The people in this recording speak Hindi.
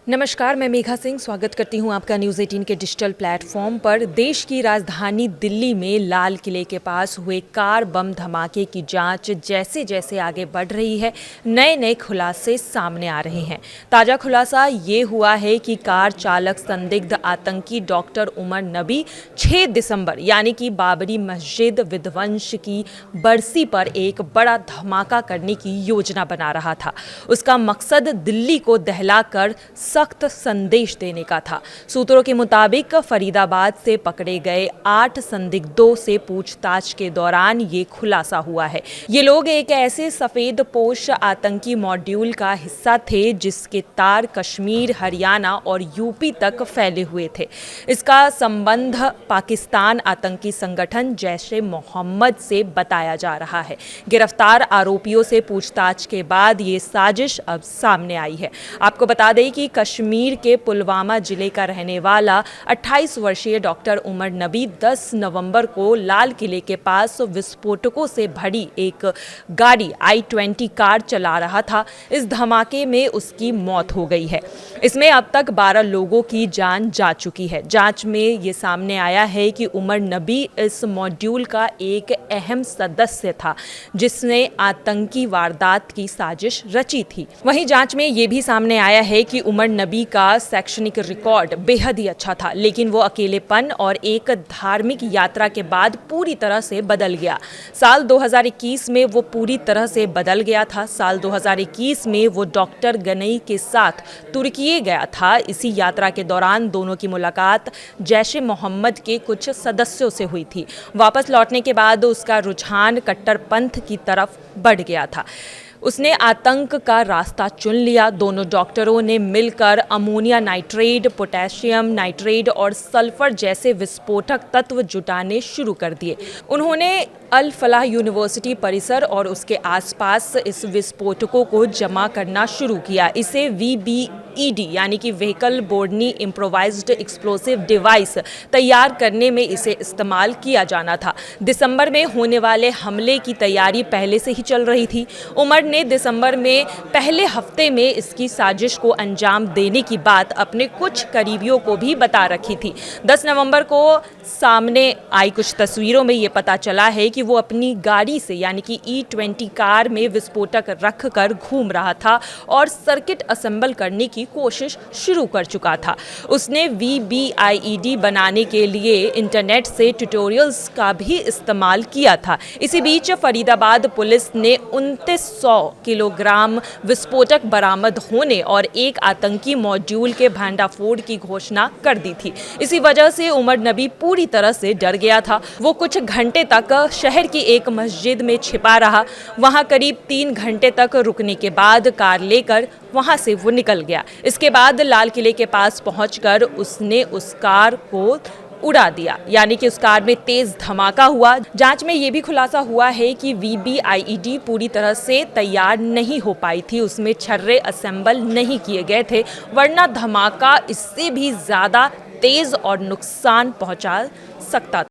नमस्कार, मैं मेघा सिंह स्वागत करती हूं आपका न्यूज़ 18 के डिजिटल प्लेटफॉर्म पर। देश की राजधानी दिल्ली में लाल किले के पास हुए कार बम धमाके की जांच जैसे जैसे आगे बढ़ रही है, नए नए खुलासे सामने आ रहे हैं। ताज़ा खुलासा ये हुआ है कि कार चालक संदिग्ध आतंकी डॉक्टर उमर नबी 6 दिसंबर यानी कि बाबरी मस्जिद विध्वंस की बरसी पर एक बड़ा धमाका करने की योजना बना रहा था। उसका मकसद दिल्ली को दहलाकर सख्त संदेश देने का था। सूत्रों के मुताबिक फरीदाबाद से पकड़े गए 8 संदिग्धों से पूछताछ के दौरान ये खुलासा हुआ है। ये लोग एक ऐसे सफेद पोश आतंकी मॉड्यूल का हिस्सा थे जिसके तार कश्मीर, हरियाणा और यूपी तक फैले हुए थे। इसका संबंध पाकिस्तान आतंकी संगठन जैश-ए मोहम्मद से बताया जा रहा है। गिरफ्तार आरोपियों से पूछताछ के बाद ये साजिश अब सामने आई है। आपको बता दें कि कश्मीर के पुलवामा जिले का रहने वाला 28 वर्षीय डॉक्टर उमर नबी 10 नवंबर को लाल किले के पास विस्फोटकों से भरी एक गाड़ी i20 कार चला रहा था। इस धमाके में उसकी मौत हो गई है। इसमें अब तक 12 लोगों की जान जा चुकी है। जांच में ये सामने आया है कि उमर नबी इस मॉड्यूल का एक अहम सदस्य था जिसने आतंकी वारदात की साजिश रची थी। वहीं जांच में ये भी सामने आया है कि उमर नबी का शैक्षणिक रिकॉर्ड बेहद ही अच्छा था, लेकिन वो अकेलेपन और एक धार्मिक यात्रा के बाद पूरी तरह से बदल गया। साल 2021 में वो पूरी तरह से बदल गया था। साल 2021 में वो डॉक्टर गनई के साथ तुर्की गया था। इसी यात्रा के दौरान दोनों की मुलाकात जैश-ए मोहम्मद के कुछ सदस्यों से हुई थी। वापस लौटने के बाद उसका रुझान कट्टरपंथ की तरफ बढ़ गया था। उसने आतंक का रास्ता चुन लिया। दोनों डॉक्टरों ने मिलकर अमोनिया नाइट्रेट, पोटेशियम नाइट्रेट और सल्फर जैसे विस्फोटक तत्व जुटाने शुरू कर दिए। उन्होंने अल फलाह यूनिवर्सिटी परिसर और उसके आसपास इस विस्फोटकों को जमा करना शुरू किया। इसे VBED यानी कि व्हीकल बोर्डनी इम्प्रोवाइज्ड एक्सप्लोसिव डिवाइस तैयार करने में इसे इस्तेमाल किया जाना था। दिसंबर में होने वाले हमले की तैयारी पहले से ही चल रही थी। उमर ने दिसंबर में पहले हफ्ते में इसकी साजिश को अंजाम देने की बात अपने कुछ करीबियों को भी बता रखी थी। 10 नवंबर को सामने आई कुछ तस्वीरों में ये पता चला है कि वो अपनी गाड़ी से यानी कि E20 कार में विस्फोटक रख कर घूम रहा था और सर्किट असेंबल करने की कोशिश शुरू कर चुका था। उसने VBIED बनाने के लिए इंटरनेट से ट्यूटोरियल्स का भी इस्तेमाल किया था। इसी बीच फरीदाबाद पुलिस ने 2900 किलोग्राम विस्फोटक बरामद होने और एक आतंकी मॉड्यूल के भंडाफोड़ की घोषणा कर दी थी। इसी वजह से उमर नबी पूरी तरह से डर गया था। वो कुछ घंटे तक शहर की एक मस्जिद में छिपा रहा। वहां करीब 3 घंटे तक रुकने के बाद कार लेकर वहां से वो निकल गया। इसके बाद लाल किले के पास पहुंचकर उसने उस कार को उड़ा दिया, यानी कि उस कार में तेज धमाका हुआ। जांच में ये भी खुलासा हुआ है कि VBIED पूरी तरह से तैयार नहीं हो पाई थी। उसमें छर्रे असेंबल नहीं किए गए थे, वरना धमाका इससे भी ज्यादा तेज और नुकसान पहुंचा सकता था।